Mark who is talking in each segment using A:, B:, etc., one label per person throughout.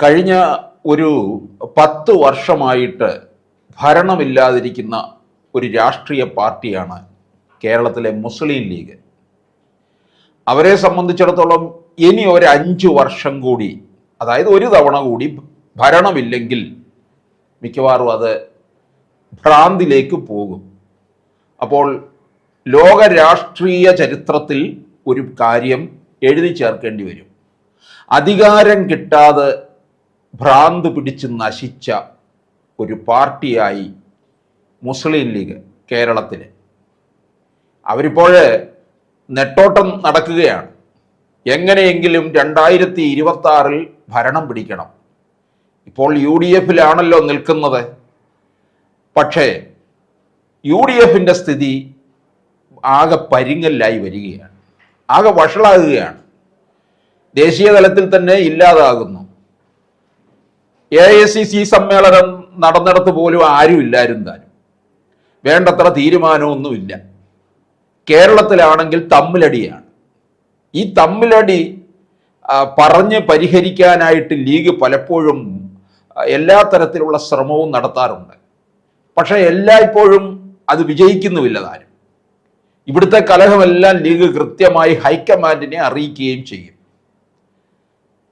A: കഴിഞ്ഞ ഒരു 10 വർഷമായിട്ട് ഭരണമില്ലാതിരിക്കുന്ന ഒരു രാഷ്ട്രീയ പാർട്ടിയാണ് കേരളത്തിലെ മുസ്ലിം ലീഗ്. അവരെ സംബന്ധിച്ചിടത്തോളം ഇനി ഒരു 5 വർഷം കൂടി, അതായത് ഒരു തവണ കൂടി ഭരണമില്ലെങ്കിൽ മിക്കവാറും അത് ഭ്രാന്തിലേക്ക് പോകും. അപ്പോൾ ലോക രാഷ്ട്രീയ ചരിത്രത്തിൽ ഒരു കാര്യം എഴുതി ചേർക്കേണ്ടി വരും. അധികാരം കിട്ടാതെ ഭ്രാന്ത് പിടിച്ച് നശിച്ച ഒരു പാർട്ടിയായി മുസ്ലിം ലീഗ് കേരളത്തിൽ. അവരിപ്പോൾ നെട്ടോട്ടം നടക്കുകയാണ്. എങ്ങനെയെങ്കിലും 2026 ഭരണം പിടിക്കണം. ഇപ്പോൾ UDF-ലാണല്ലോ നിൽക്കുന്നത്. പക്ഷേ UDF-ന്റെ സ്ഥിതി ആകെ പരിങ്ങലായി വരികയാണ്, ആകെ വഷളാകുകയാണ്. ദേശീയ തലത്തിൽ തന്നെ ഇല്ലാതാകുന്നു. AICC സമ്മേളനം നടന്നിടത്ത് പോലും ആരും ഇല്ലായിരുന്നു താനും. വേണ്ടത്ര തീരുമാനമൊന്നുമില്ല. കേരളത്തിലാണെങ്കിൽ തമ്മിലടിയാണ്. ഈ തമ്മിലടി പറഞ്ഞ് പരിഹരിക്കാനായിട്ട് ലീഗ് പലപ്പോഴും എല്ലാ തരത്തിലുള്ള ശ്രമവും നടത്താറുണ്ട്. പക്ഷേ എല്ലായ്പ്പോഴും അത് വിജയിക്കുന്നുമില്ല താനും. ഇവിടുത്തെ കലഹമെല്ലാം ലീഗ് കൃത്യമായി ഹൈക്കമാൻഡിനെ അറിയിക്കുകയും ചെയ്യും.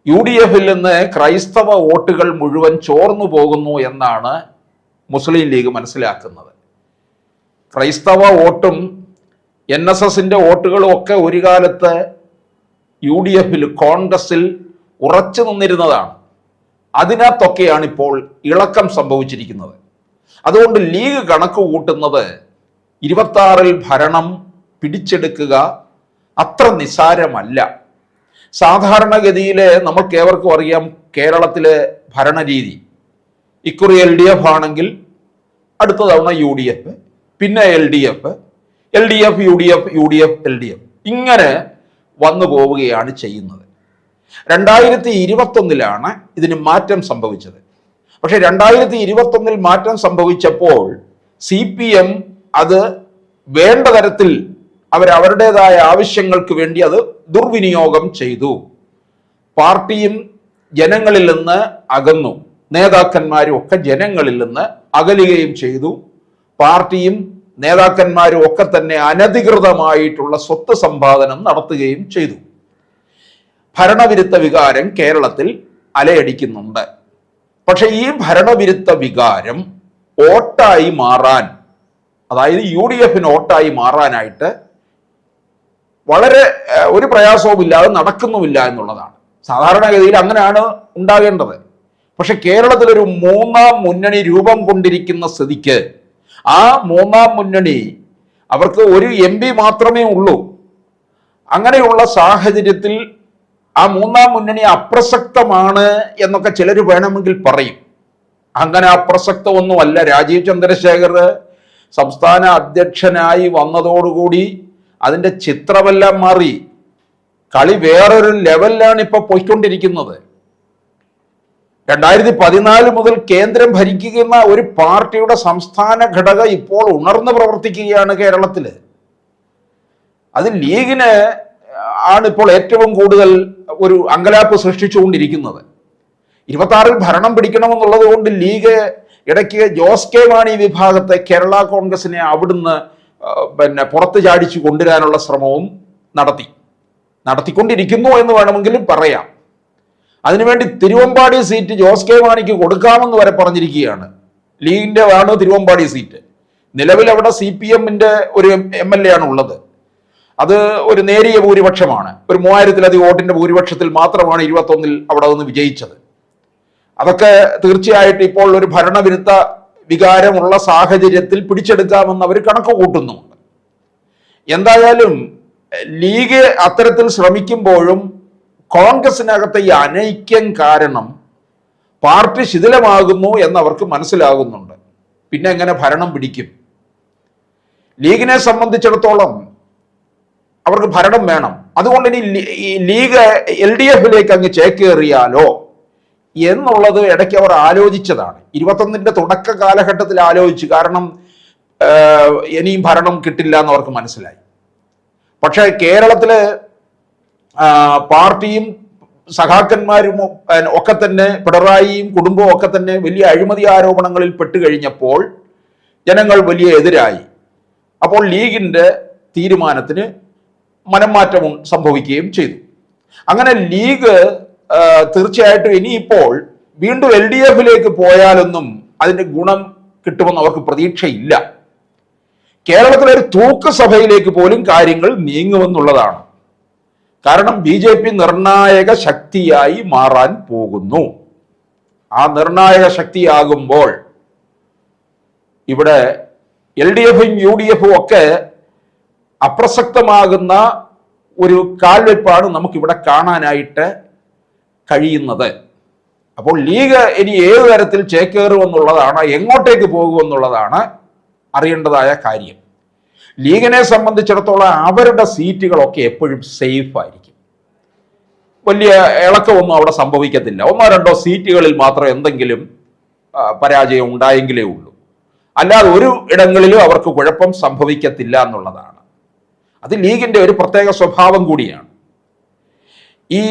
A: UDF-ൽ നിന്ന് ക്രൈസ്തവ വോട്ടുകൾ മുഴുവൻ ചോർന്നു പോകുന്നു എന്നാണ് മുസ്ലിം ലീഗ് മനസ്സിലാക്കുന്നത്. ക്രൈസ്തവ വോട്ടും NSS-ന്റെ വോട്ടുകളും ഒക്കെ ഒരു കാലത്ത് UDF-ൽ കോൺഗ്രസിൽ ഉറച്ചു നിന്നിരുന്നതാണ്. അതിനകത്തൊക്കെയാണ് ഇപ്പോൾ ഇളക്കം സംഭവിച്ചിരിക്കുന്നത്. അതുകൊണ്ട് ലീഗ് കണക്ക് കൂട്ടുന്നത് 26-ൽ ഭരണം പിടിച്ചെടുക്കുക അത്ര നിസ്സാരമല്ല. സാധാരണഗതിയിൽ നമുക്കേവർക്കും അറിയാം കേരളത്തിലെ ഭരണരീതി. ഇക്കുറി LDF ആണെങ്കിൽ അടുത്ത തവണ UDF, പിന്നെ LDF, UDF, LDF, ഇങ്ങനെ വന്നു പോവുകയാണ് ചെയ്യുന്നത്. 2021-ലാണ് ഇതിന് മാറ്റം സംഭവിച്ചത്. പക്ഷെ 2021-ൽ മാറ്റം സംഭവിച്ചപ്പോൾ CPM അത് വേണ്ട തരത്തിൽ അവരവരുടേതായ ആവശ്യങ്ങൾക്ക് വേണ്ടി അത് ദുർവിനിയോഗം ചെയ്തു. പാർട്ടിയും ജനങ്ങളിൽ നിന്ന് അകന്നു, നേതാക്കന്മാരും ഒക്കെ ജനങ്ങളിൽ നിന്ന് അകലുകയും ചെയ്തു. പാർട്ടിയും നേതാക്കന്മാരും ഒക്കെ തന്നെ അനധികൃതമായിട്ടുള്ള സ്വത്ത് സമ്പാദനം നടത്തുകയും ചെയ്തു. ഭരണവിരുദ്ധ വികാരം കേരളത്തിൽ അലയടിക്കുന്നുണ്ട്. പക്ഷെ ഈ ഭരണവിരുദ്ധ വികാരം വോട്ടായി മാറാൻ, അതായത് UDF-ന് വോട്ടായി മാറാനായിട്ട് വളരെ ഒരു പ്രയാസവുമില്ലാതെ നടക്കുന്നുമില്ല എന്നുള്ളതാണ്. സാധാരണഗതിയിൽ അങ്ങനെയാണ് ഉണ്ടാകേണ്ടത്. പക്ഷെ കേരളത്തിലൊരു 3ാം മുന്നണി രൂപം കൊണ്ടിരിക്കുന്ന സ്ഥിതിക്ക് ആ 3ാം മുന്നണി അവർക്ക് ഒരു MP മാത്രമേ ഉള്ളൂ. അങ്ങനെയുള്ള സാഹചര്യത്തിൽ ആ 3ാം മുന്നണി അപ്രസക്തമാണ് എന്നൊക്കെ ചിലർ വേണമെങ്കിൽ പറയും. അങ്ങനെ അപ്രസക്തമൊന്നുമല്ല. രാജീവ് ചന്ദ്രശേഖർ സംസ്ഥാന അധ്യക്ഷനായി വന്നതോടുകൂടി അതിൻ്റെ ചിത്രമെല്ലാം മാറി. കളി വേറൊരു ലെവലിലാണ് ഇപ്പോൾ പോയിക്കൊണ്ടിരിക്കുന്നത്. 2014 മുതൽ കേന്ദ്രം ഭരിക്കുന്ന ഒരു പാർട്ടിയുടെ സംസ്ഥാന ഘടകം ഇപ്പോൾ ഉണർന്ന് പ്രവർത്തിക്കുകയാണ് കേരളത്തിൽ. അത് ലീഗിന് ആണ് ഇപ്പോൾ ഏറ്റവും കൂടുതൽ ഒരു അങ്കലാപ്പ് സൃഷ്ടിച്ചുകൊണ്ടിരിക്കുന്നത്. 26-ൽ ഭരണം പിടിക്കണമെന്നുള്ളത് കൊണ്ട് ലീഗ് ഇടയ്ക്ക് ജോസ് കെ മാണി വിഭാഗത്തെ കേരള കോൺഗ്രസിനെ അവിടുന്ന് പുറത്ത് ചാടിച്ചു കൊണ്ടുവരാനുള്ള ശ്രമവും നടത്തിക്കൊണ്ടിരിക്കുന്നു എന്ന് വേണമെങ്കിലും പറയാം. അതിനുവേണ്ടി തിരുവമ്പാടി സീറ്റ് ജോസ് കെ മാണിക്ക് കൊടുക്കാമെന്ന് വരെ പറഞ്ഞിരിക്കുകയാണ്. ലീഗിന്റെ ആണ് തിരുവമ്പാടി സീറ്റ്. നിലവിൽ അവിടെ CPM-ന്റെ ഒരു MLA ആണ് ഉള്ളത്. അത് ഒരു നേരിയ ഭൂരിപക്ഷമാണ്. ഒരു 3000-ലധികം വോട്ടിന്റെ ഭൂരിപക്ഷത്തിൽ മാത്രമാണ് 21-ൽ അവിടെ നിന്ന് വിജയിച്ചത്. അതൊക്കെ തീർച്ചയായിട്ടും ഇപ്പോൾ ഒരു ഭരണവിരുദ്ധ വികാരമുള്ള സാഹചര്യത്തിൽ പിടിച്ചെടുക്കാമെന്ന് അവർ കണക്ക് കൂട്ടുന്നുണ്ട്. എന്തായാലും ലീഗ് അത്തരത്തിൽ ശ്രമിക്കുമ്പോഴും കോൺഗ്രസിനകത്തെ ഈ അനൈക്യം കാരണം പാർട്ടി ശിഥിലമാകുന്നു എന്നവർക്ക് മനസ്സിലാകുന്നുണ്ട്. പിന്നെ എങ്ങനെ ഭരണം പിടിക്കും? ലീഗിനെ സംബന്ധിച്ചിടത്തോളം അവർക്ക് ഭരണം വേണം. അതുകൊണ്ട് ഇനി ലീഗ് LDF-ലേക്ക് അങ്ങ് ചേക്കേറിയാലോ എന്നുള്ളത് ഇടയ്ക്ക് അവർ ആലോചിച്ചതാണ്. 21-ന്റെ തുടക്ക കാലഘട്ടത്തിൽ ആലോചിച്ചു. കാരണം ഇനിയും ഭരണം കിട്ടില്ല എന്ന് അവർക്ക് മനസ്സിലായി. പക്ഷേ കേരളത്തിലെ പാർട്ടിയും സഖാക്കന്മാരും ഒക്കെ തന്നെ, പിണറായിയും കുടുംബവും ഒക്കെ തന്നെ വലിയ അഴിമതി ആരോപണങ്ങളിൽ പെട്ടുകഴിഞ്ഞപ്പോൾ ജനങ്ങൾ വലിയ എതിരായി. അപ്പോൾ ലീഗിന്റെ തീരുമാനത്തിന് മനംമാറ്റം സംഭവിക്കുകയും ചെയ്തു. അങ്ങനെ ലീഗ് തീർച്ചയായിട്ടും ഇനിയിപ്പോൾ വീണ്ടും LDF-ലേക്ക് പോയാലൊന്നും അതിന്റെ ഗുണം കിട്ടുമെന്ന് അവർക്ക് പ്രതീക്ഷയില്ല. കേരളത്തിലെ ഒരു തൂക്ക് സഭയിലേക്ക് പോലും കാര്യങ്ങൾ നീങ്ങുമെന്നുള്ളതാണ്. കാരണം BJP നിർണായക ശക്തിയായി മാറാൻ പോകുന്നു. ആ നിർണായക ശക്തിയാകുമ്പോൾ ഇവിടെ LDF-ഉം UDF-ഉം ഒക്കെ അപ്രസക്തമാകുന്ന ഒരു കാൽവെപ്പാണ് നമുക്കിവിടെ കാണാനായിട്ട് കഴിയുന്നത്. അപ്പോൾ ലീഗ് ഇനി ഏത് തരത്തിൽ ചേക്കേറുമെന്നുള്ളതാണ്, എങ്ങോട്ടേക്ക് പോകുമെന്നുള്ളതാണ് അറിയേണ്ടതായ കാര്യം. ലീഗിനെ സംബന്ധിച്ചിടത്തോളം അവരുടെ സീറ്റുകളൊക്കെ എപ്പോഴും സേഫ് ആയിരിക്കും. വലിയ ഇളക്കമൊന്നും അവിടെ സംഭവിക്കത്തില്ല. 1-2 സീറ്റുകളിൽ മാത്രം എന്തെങ്കിലും പരാജയം ഉണ്ടായെങ്കിലേ ഉള്ളൂ. അല്ലാതെ ഒരു ഇടങ്ങളിലും അവർക്ക് കുഴപ്പം സംഭവിക്കത്തില്ല എന്നുള്ളതാണ്. അത് ലീഗിന്റെ ഒരു പ്രത്യേക സ്വഭാവം കൂടിയാണ്. ഈ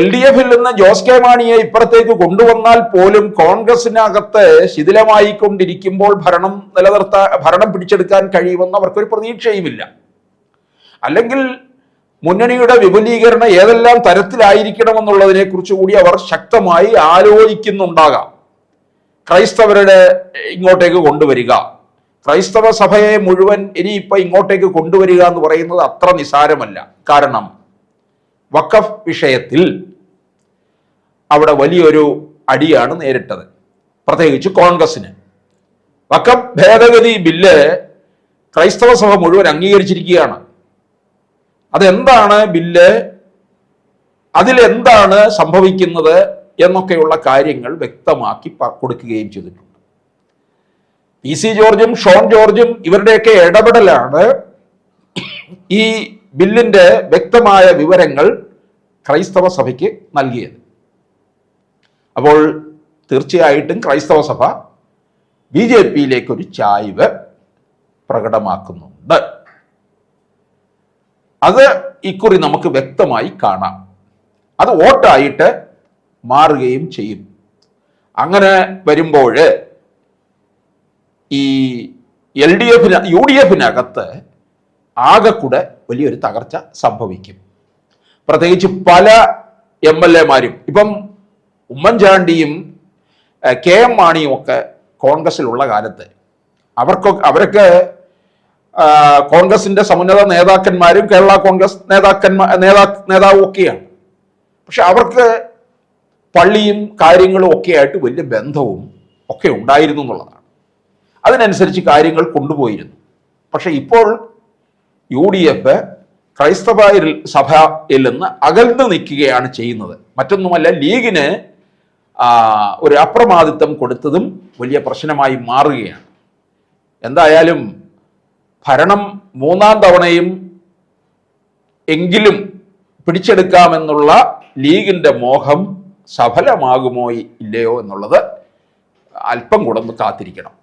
A: LDF-ൽ നിന്ന് ജോസ് കെ മാണിയെ ഇപ്പുറത്തേക്ക് കൊണ്ടുവന്നാൽ പോലും കോൺഗ്രസിനകത്ത് ശിഥിലമായിക്കൊണ്ടിരിക്കുമ്പോൾ ഭരണം പിടിച്ചെടുക്കാൻ കഴിയുമെന്ന് അവർക്കൊരു പ്രതീക്ഷയുമില്ല. അല്ലെങ്കിൽ മുന്നണിയുടെ വിപുലീകരണം ഏതെല്ലാം തരത്തിലായിരിക്കണമെന്നുള്ളതിനെ കുറിച്ച് കൂടി അവർ ശക്തമായി ആലോചിക്കുന്നുണ്ടാകാം. ക്രൈസ്തവരുടെ ഇങ്ങോട്ടേക്ക് കൊണ്ടുവരിക, ക്രൈസ്തവ സഭയെ മുഴുവൻ ഇനിയിപ്പോൾ ഇങ്ങോട്ടേക്ക് കൊണ്ടുവരിക എന്ന് പറയുന്നത് അത്ര നിസാരമല്ല. കാരണം വഖഫ് വിഷയത്തിൽ അവിടെ വലിയൊരു അടിയാണ് നേരിട്ടത്, പ്രത്യേകിച്ച് കോൺഗ്രസിന്. വഖഫ് ഭേദഗതി ബില്ല് ക്രൈസ്തവ സഭ മുഴുവൻ അംഗീകരിച്ചിരിക്കുകയാണ്. അതെന്താണ് ബില്ല്, അതിലെന്താണ് സംഭവിക്കുന്നത് എന്നൊക്കെയുള്ള കാര്യങ്ങൾ വ്യക്തമാക്കി കൊടുക്കുകയും ചെയ്തിട്ടുണ്ട്. PC ജോർജും ഷോൺ ജോർജും ഇവരുടെയൊക്കെ ഇടപെടലാണ് ഈ ബില്ലിന്റെ വ്യക്തമായ വിവരങ്ങൾ ക്രൈസ്തവ സഭയ്ക്ക് നൽകിയത്. അപ്പോൾ തീർച്ചയായിട്ടും ക്രൈസ്തവ സഭ BJP-യിലേക്കൊരു ചായ്വ് പ്രകടമാക്കുന്നുണ്ട്. അത് ഇക്കുറി നമുക്ക് വ്യക്തമായി കാണാം. അത് വോട്ടായിട്ട് മാറുകയും ചെയ്യും. അങ്ങനെ വരുമ്പോൾ ഈ UDF-നകത്ത് ആകെക്കൂടെ വലിയൊരു തകർച്ച സംഭവിക്കും. പ്രത്യേകിച്ച് പല MLA-മാരും, ഇപ്പം ഉമ്മൻചാണ്ടിയും KM മാണിയും ഒക്കെ കോൺഗ്രസിലുള്ള കാലത്ത് അവരൊക്കെ കോൺഗ്രസിന്റെ സമുന്നത നേതാക്കന്മാരും കേരള കോൺഗ്രസ് നേതാവും ഒക്കെയാണ്. പക്ഷെ അവർക്ക് പള്ളിയും കാര്യങ്ങളും ഒക്കെ ആയിട്ട് വലിയ ബന്ധവും ഒക്കെ ഉണ്ടായിരുന്നു എന്നുള്ളതാണ്. അതിനനുസരിച്ച് കാര്യങ്ങൾ കൊണ്ടുപോയിരുന്നു. പക്ഷെ ഇപ്പോൾ UDF ക്രൈസ്തവ സഭയിൽ നിന്ന് അകൽന്ന് നിൽക്കുകയാണ് ചെയ്യുന്നത്. മറ്റൊന്നുമല്ല, ലീഗിന് ഒരു അപ്രമാദിത്വം കൊടുത്തതും വലിയ പ്രശ്നമായി മാറുകയാണ്. എന്തായാലും ഭരണം 3-ാം തവണയും എങ്കിലും പിടിച്ചെടുക്കാമെന്നുള്ള ലീഗിന്റെ മോഹം സഫലമാകുമോ ഇല്ലയോ എന്നുള്ളത് അല്പം കൂടെ ഒന്ന് കാത്തിരിക്കണം.